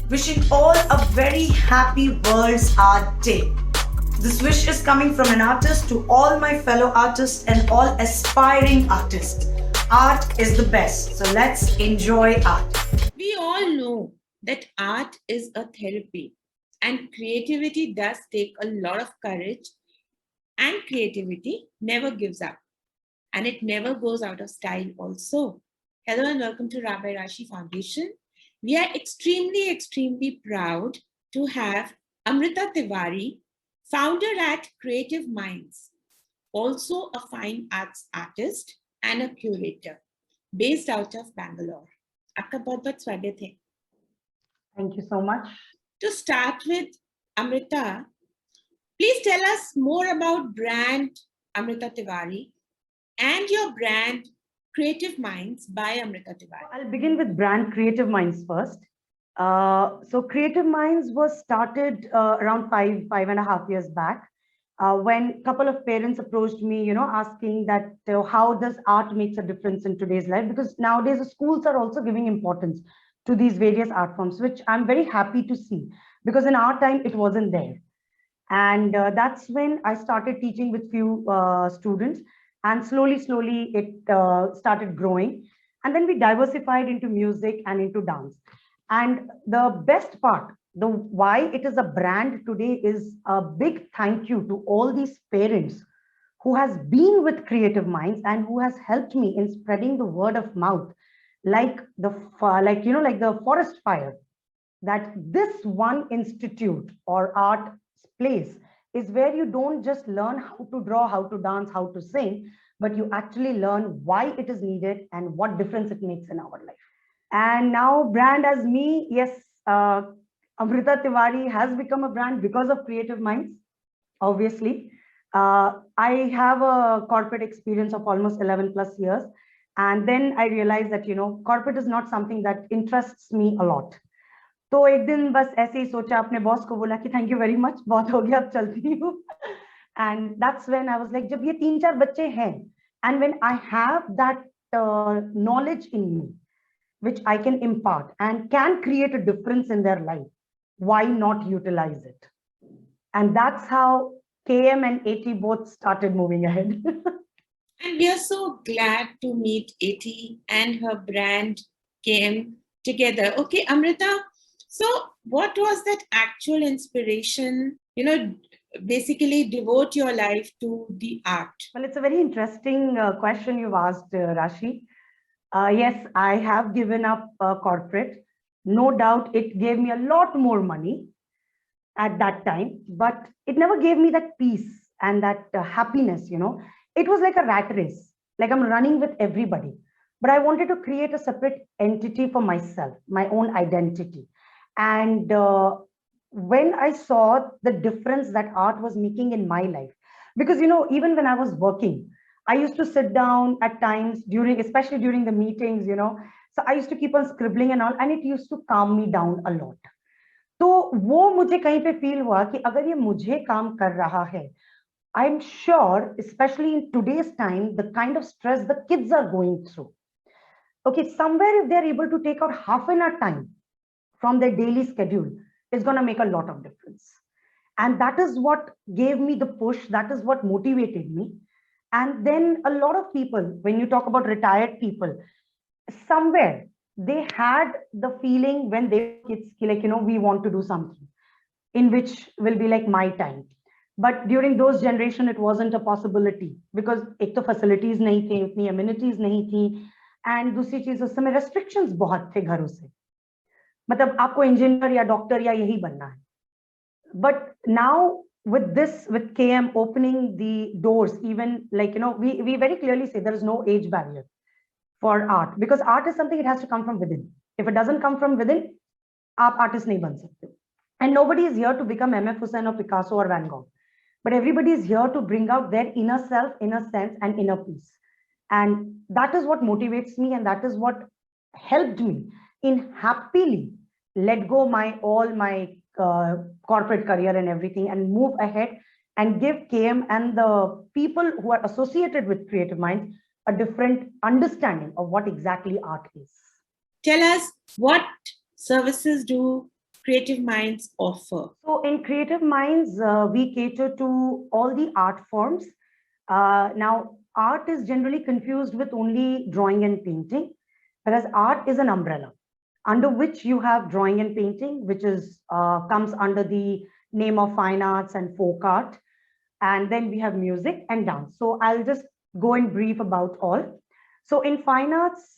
wishing all a very happy World's Art Day. This wish is coming from an artist to all my fellow artists and all aspiring artists. Art is the best, so let's enjoy art. We all know that art is a therapy, and creativity does take a lot of courage, and creativity never gives up, and it never goes out of style also. Hello and welcome to Rabbi Rashi Foundation. We are extremely proud to have Amrita Tiwary, founder at Creative Minds, also a fine arts artist and a curator based out of Bangalore. आपका बहुत-बहुत स्वागत है. Thank you so much. To start with, Amrita, please tell us more about brand Amrita Tiwary and your brand Creative Minds by Amrita Tiwary. I'll begin with brand Creative Minds first. So Creative Minds was started around 5.5 years back when a couple of parents approached me, asking that how does art makes a difference in today's life? Because nowadays the schools are also giving importance to these various art forms, which I'm very happy to see, because in our time it wasn't there. And that's when I started teaching with few students, and slowly it started growing. And then we diversified into music and into dance. And the best part, the why it is a brand today, is a big thank you to all these parents who has been with Creative Minds and who has helped me in spreading the word of mouth, like the forest fire, that this one institute or art place is where you don't just learn how to draw, how to dance, how to sing, but you actually learn why it is needed and what difference it makes in our life. And now brand as me, yes, Amrita Tiwary has become a brand because of Creative Minds, obviously. I have a corporate experience of almost 11 plus years. And then I realized that, corporate is not something that interests me a lot. तो एक दिन बस ऐसे ही सोचा, अपने boss को बोला कि थैंक यू वेरी मच, बहुत हो गया, अब चलती हूँ. And that's when I was like, जब ये 3-4 बच्चे हैं, and when I have that knowledge in me, which I can impart and can create a difference in their life, why not utilize it? And that's how KM and AT both started moving ahead. And we are so glad to meet AT and her brand KM together. Okay, Amrita, so what was that actual inspiration, basically devote your life to the art? Well, it's a very interesting question you've asked, Rashi. Yes, I have given up corporate. No doubt it gave me a lot more money at that time, but it never gave me that peace and that happiness, It was like a rat race, like I'm running with everybody. But I wanted to create a separate entity for myself, my own identity. And when I saw the difference that art was making in my life, because, even when I was working, I used to sit down at times especially during the meetings, so I used to keep on scribbling and all, and it used to calm me down a lot. तो वो मुझे कहीं पे feel हुआ कि अगर ये मुझे काम कर रहा है, I'm sure, especially in today's time, the kind of stress the kids are going through. Okay, somewhere if they're able to take out half an hour time from their daily schedule, it's going to make a lot of difference. And that is what gave me the push. That is what motivated me. And then a lot of people, when you talk about retired people, somewhere they had the feeling when they were kids, like, we want to do something in which will be like my time. But during those generation, it wasn't a possibility because एक तो facilities नहीं थे, उतनी amenities नहीं थी, and दूसरी चीज उस समय restrictions बहुत थे घरों से. मतलब आपको engineer या doctor या यही बनना है. But now with this, with KM opening the doors, even like, we very clearly say there is no age barrier for art, because art is something, it has to come from within. If it doesn't come from within, आप artist नहीं बन सकते. And nobody is here to become MF Hussain or Picasso or Van Gogh. But everybody is here to bring out their inner self, inner sense, and inner peace. And that is what motivates me, and that is what helped me in happily let go all my corporate career and everything, and move ahead and give KM and the people who are associated with Creative Minds a different understanding of what exactly art is. Tell us, what services do Creative Minds offer? So in Creative Minds, we cater to all the art forms. Now, art is generally confused with only drawing and painting, whereas art is an umbrella under which you have drawing and painting, which is comes under the name of fine arts and folk art. And then we have music and dance. So I'll just go in brief about all. So in fine arts,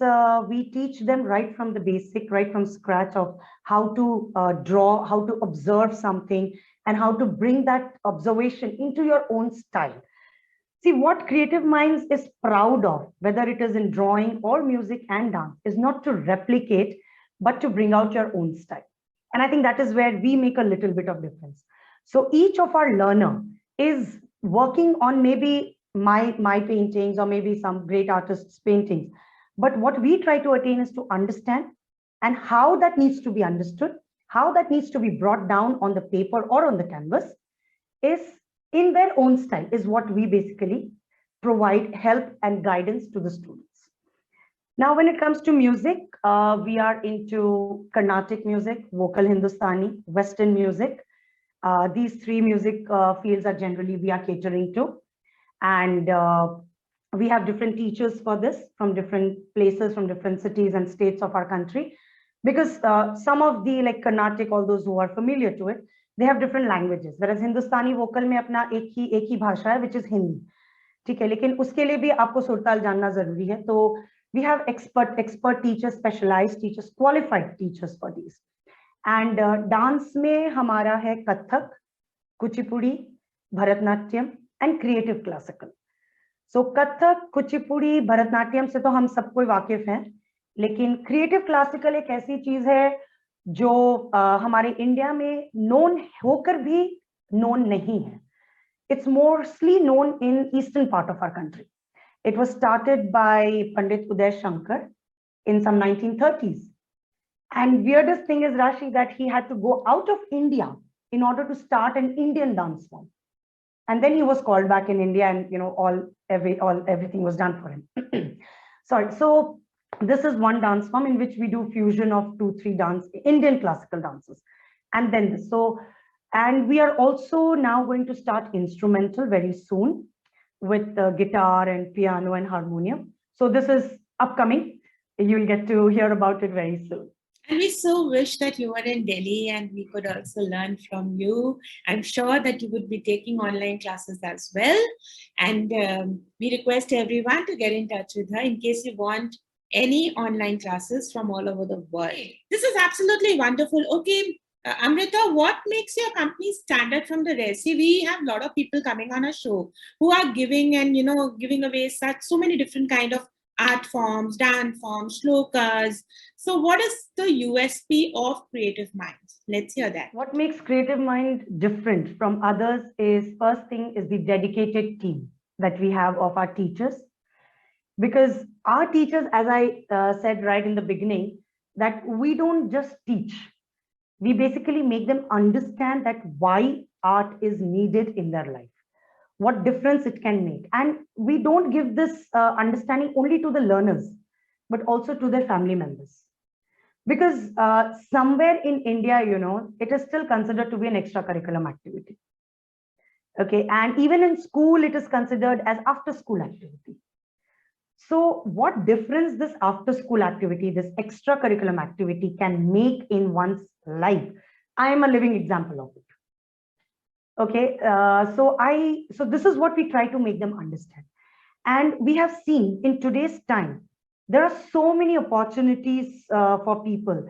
we teach them right from the basic, right from scratch of how to draw, how to observe something, and how to bring that observation into your own style. See, what Creative Minds is proud of, whether it is in drawing or music and dance, is not to replicate, but to bring out your own style. And I think that is where we make a little bit of difference. So each of our learner is working on maybe my paintings or maybe some great artists' paintings. But what we try to attain is to understand and how that needs to be understood, how that needs to be brought down on the paper or on the canvas is in their own style is what we basically provide help and guidance to the students. Now, when it comes to music, we are into Carnatic music, vocal Hindustani, Western music. These three music fields are generally we are catering to. And we have different teachers for this from different places, from different cities and states of our country. Because some of the like Carnatic, all those who are familiar to it, they have different languages. Whereas Hindustani vocal में अपना एक ही भाषा है, which is Hindi. ठीक है, लेकिन उसके लिए भी आपको सुरताल जानना जरूरी है. तो we have expert teachers, specialized teachers, qualified teachers for these. And dance में हमारा है Kathak, Kuchipudi, Bharatanatyam and creative classical. So Kathak, Kuchipudi, Bharatanatyam से तो हम सब कोई वाकिफ हैं, लेकिन क्रिएटिव क्लासिकल एक ऐसी चीज है जो हमारे इंडिया में नोन होकर भी नोन नहीं है. It's mostly known in eastern part of our country. It was started by Pandit Uday Shankar in some 1930s. And weirdest thing is, Rashi, that he had to go out of India in order to start an Indian dance form. And then he was called back in India and, you know, everything was done for him. Sorry. So this is one dance form in which we do fusion of 2-3 Indian classical dances. And then this. So, and we are also now going to start instrumental very soon with guitar and piano and harmonium. So this is upcoming. You'll get to hear about it very soon. And we so wish that you were in Delhi and we could also learn from you. I'm sure that you would be taking online classes as well. And we request everyone to get in touch with her in case you want any online classes from all over the world. This is absolutely wonderful. Okay, Amrita, what makes your company stand out from the rest? See, we have a lot of people coming on our show who are giving and, you know, giving away so many different kind of art forms, dance forms, shlokas. So what is the USP of Creative Minds? Let's hear that. What makes Creative Mind different from others is, first thing is the dedicated team that we have of our teachers. Because our teachers, as I said right in the beginning, that we don't just teach. We basically make them understand that why art is needed in their life, what difference it can make. And we don't give this understanding only to the learners, but also to their family members. Because somewhere in India, you know, it is still considered to be an extracurriculum activity. Okay, and even in school, it is considered as after-school activity. So what difference this after-school activity, this extracurriculum activity can make in one's life? I am a living example of it. Okay, so this is what we try to make them understand. And we have seen in today's time, there are so many opportunities for people,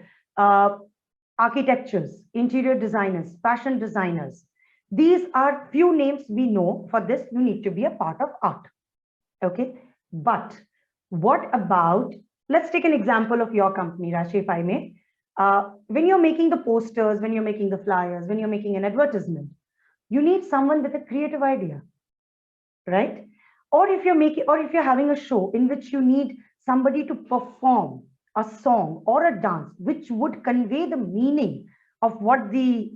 architectures, interior designers, fashion designers. These are few names we know. For this, you need to be a part of art. Okay, but what about, let's take an example of your company, Rashi, if I may. When you're making the posters, when you're making the flyers, when you're making an advertisement, you need someone with a creative idea, right? Or if you're having a show in which you need somebody to perform a song or a dance, which would convey the meaning of what the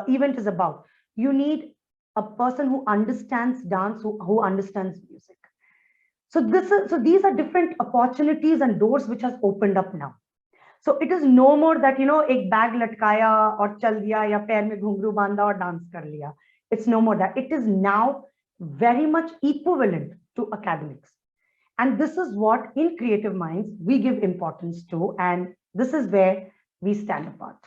event is about, you need a person who understands dance, who understands music. So these are different opportunities and doors which has opened up now. So it is no more that, ek bag latkaya or chal diya ya pair mein ghungru banda or dance kar liya. It's no more that. It is now very much equivalent to academics. And this is what in Creative Minds we give importance to. And this is where we stand apart.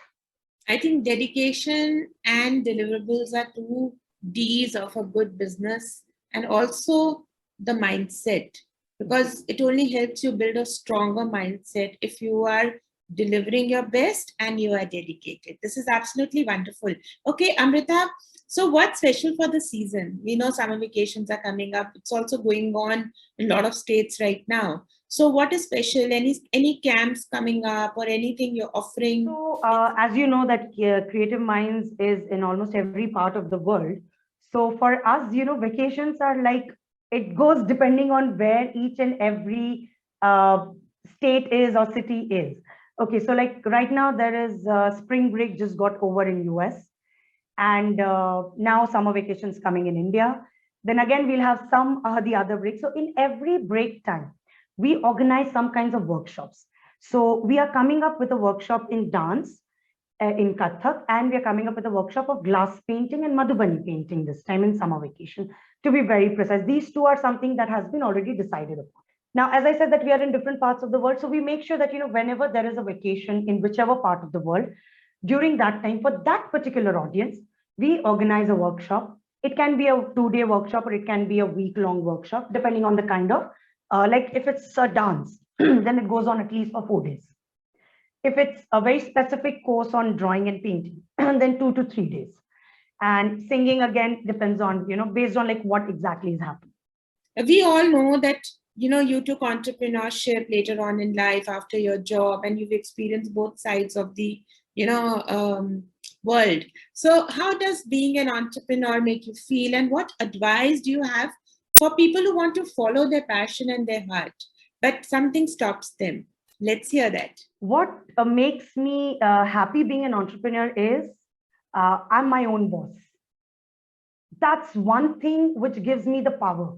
I think dedication and deliverables are two D's of a good business, and also the mindset, because it only helps you build a stronger mindset if you are delivering your best and you are dedicated. This is absolutely wonderful. Okay, Amrita, so what's special for the season? We know summer vacations are coming up. It's also going on in a lot of states right now. So what is special? Any camps coming up or anything you're offering? So as you know that Creative Minds is in almost every part of the world. So for us, vacations are like, it goes depending on where each and every state is or city is. Okay, so like right now there is spring break just got over in US, and now summer vacations coming in India. Then again, we'll have some the other break. So in every break time, we organize some kinds of workshops. So we are coming up with a workshop in dance, in Kathak, and we are coming up with a workshop of glass painting and Madhubani painting this time in summer vacation, to be very precise. These two are something that has been already decided upon. Now, as I said that we are in different parts of the world, so we make sure that, whenever there is a vacation in whichever part of the world, during that time, for that particular audience, we organize a workshop. It can be a 2-day workshop or it can be a week-long workshop, depending on the kind of, like if it's a dance, then it goes on at least for 4 days. If it's a very specific course on drawing and painting, then 2 to 3 days. And singing again depends on, based on like what exactly is happening. We all know that, you took entrepreneurship later on in life after your job, and you've experienced both sides of the, world. So how does being an entrepreneur make you feel, and what advice do you have for people who want to follow their passion and their heart, but something stops them? Let's hear that. What makes me happy being an entrepreneur is I'm my own boss. That's one thing which gives me the power.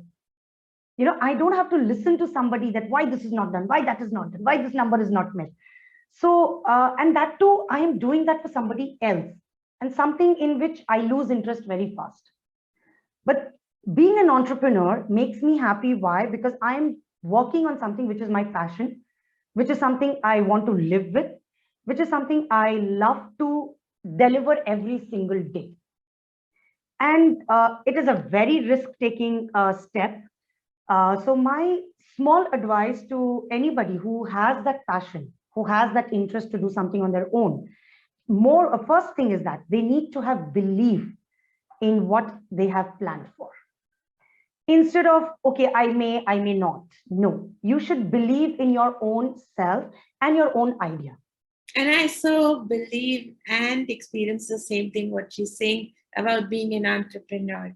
I don't have to listen to somebody that why this is not done, why that is not done, why this number is not met. So, and that too, I am doing that for somebody else, and something in which I lose interest very fast. But being an entrepreneur makes me happy. Why? Because I am working on something which is my passion, which is something I want to live with, which is something I love to deliver every single day. And it is a very risk-taking step. So my small advice to anybody who has that passion, who has that interest to do something on their own, first thing is that they need to have belief in what they have planned for. Instead of, okay, I may not. No, you should believe in your own self and your own idea. And I so believe and experience the same thing what she's saying about being an entrepreneur.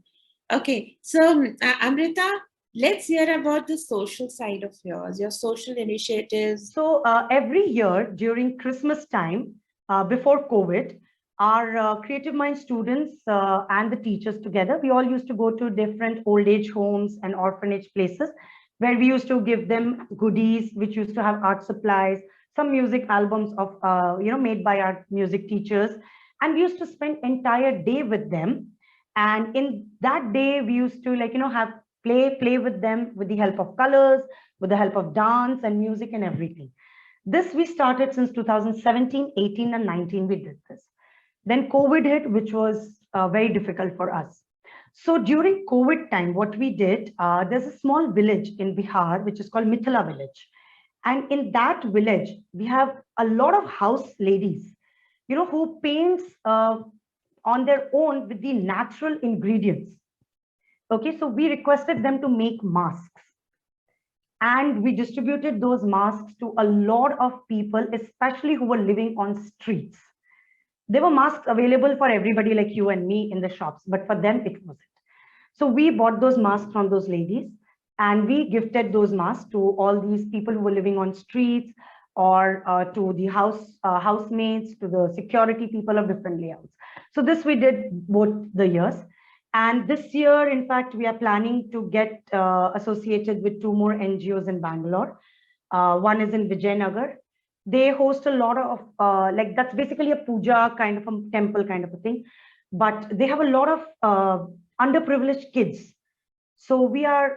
Okay, so Amrita, let's hear about the social side of yours, your social initiatives. So every year during Christmas time, before COVID, our Creative Mind students and the teachers together, we all used to go to different old age homes and orphanage places where we used to give them goodies, which used to have art supplies, some music albums of, made by our music teachers. And we used to spend entire day with them. And in that day, we used to have play with them with the help of colors, with the help of dance and music and everything. This we started since 2017, 18 and 19, we did this. Then COVID hit, which was very difficult for us. So during COVID time, what we did, there's a small village in Bihar, which is called Mithila village. And in that village, we have a lot of house ladies, who paints on their own with the natural ingredients. Okay, so we requested them to make masks. And we distributed those masks to a lot of people, especially who were living on streets. There were masks available for everybody like you and me in the shops, but for them, it wasn't. So we bought those masks from those ladies and we gifted those masks to all these people who were living on streets, or to the housemates, to the security people of different layouts. So this we did both the years. And this year, in fact, we are planning to get associated with 2 more NGOs in Bangalore. One is in Vijayanagar They host a lot of like, that's basically a puja kind of a temple kind of a thing, but they have a lot of underprivileged kids. So we are,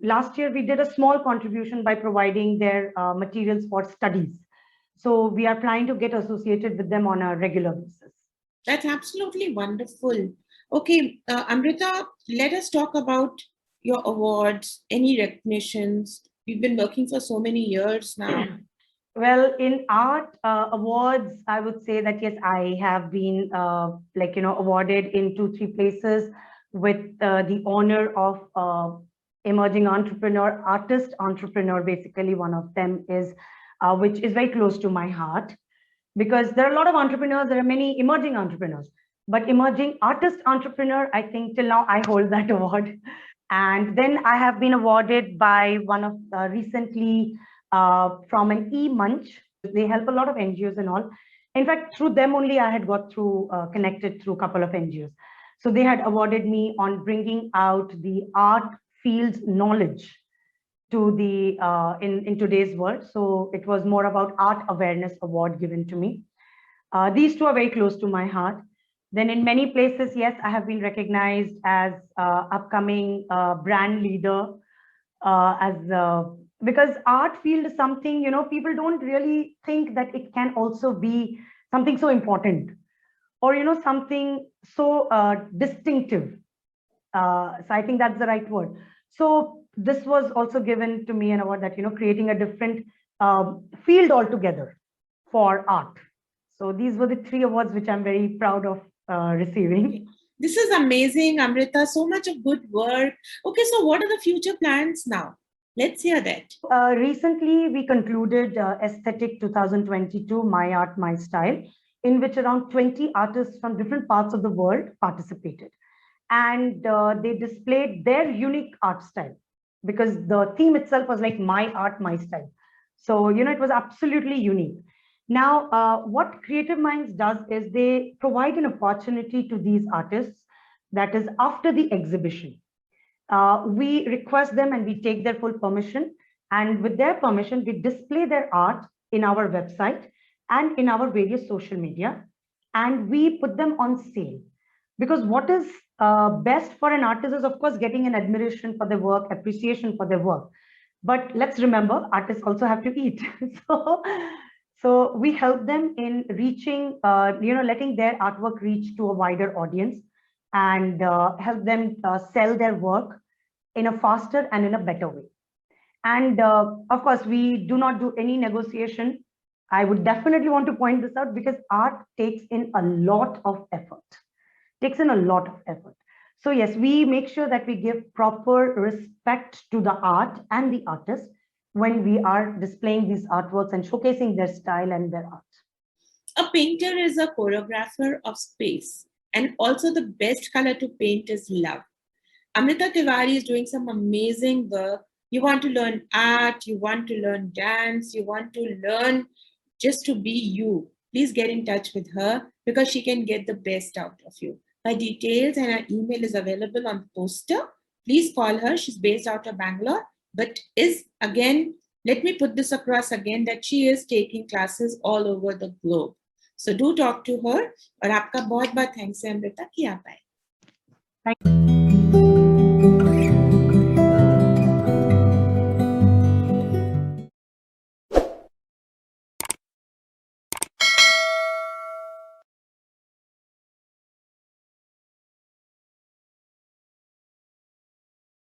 last year we did a small contribution by providing their materials for studies. So we are planning to get associated with them on a regular basis. That's absolutely wonderful. Okay, Amrita, let us talk about your awards, any recognitions. We've been working for so many years now. Well, in art awards, I would say that yes, I have been awarded in 2-3 places with the honor of emerging entrepreneur, artist entrepreneur. Basically, one of them is which is very close to my heart, because there are a lot of entrepreneurs. There are many emerging entrepreneurs, but emerging artist entrepreneur, I think till now I hold that award. And then I have been awarded by one of recently from an e-munch. They help a lot of NGOs and all. In fact, through them only I had got through connected through a couple of NGOs. So they had awarded me on bringing out the art field's knowledge to the in today's world. So it was more about art awareness award given to me. These two are very close to my heart. Then in many places, yes, I have been recognized as upcoming brand leader, because art field is something, people don't really think that it can also be something so important, or, something so distinctive. So I think that's the right word. So this was also given to me an award that, creating a different field altogether for art. So these were the 3 awards which I'm very proud of receiving. This is amazing, Amrita. So much of good work. Okay, so what are the future plans now? Let's hear that. Recently, we concluded Aesthetic 2022, My Art, My Style, in which around 20 artists from different parts of the world participated. And they displayed their unique art style, because the theme itself was like my art, my style. So, it was absolutely unique. Now, what Creative Minds does is they provide an opportunity to these artists, that is after the exhibition. We request them and we take their full permission. And with their permission, we display their art in our website and in our various social media. And we put them on sale. Because what is best for an artist is, of course, getting an admiration for their work, appreciation for their work. But let's remember, artists also have to eat. So we help them in reaching, letting their artwork reach to a wider audience, and help them sell their work in a faster and in a better way. And of course, we do not do any negotiation. I would definitely want to point this out, because art takes in a lot of effort. So yes, we make sure that we give proper respect to the art and the artist when we are displaying these artworks and showcasing their style and their art. A painter is a choreographer of space, and also the best color to paint is love. Amrita Tiwary is doing some amazing work. You want to learn art, you want to learn dance, you want to learn just to be you. Please get in touch with her, because she can get the best out of you. Her details and her email is available on the poster. Please call her. She's based out of Bangalore, but is, again, let me put this across again, that she is taking classes all over the globe. So do talk to her. और आपका बहुत बहुत thanks है अमृता कि आप आए. Thank you.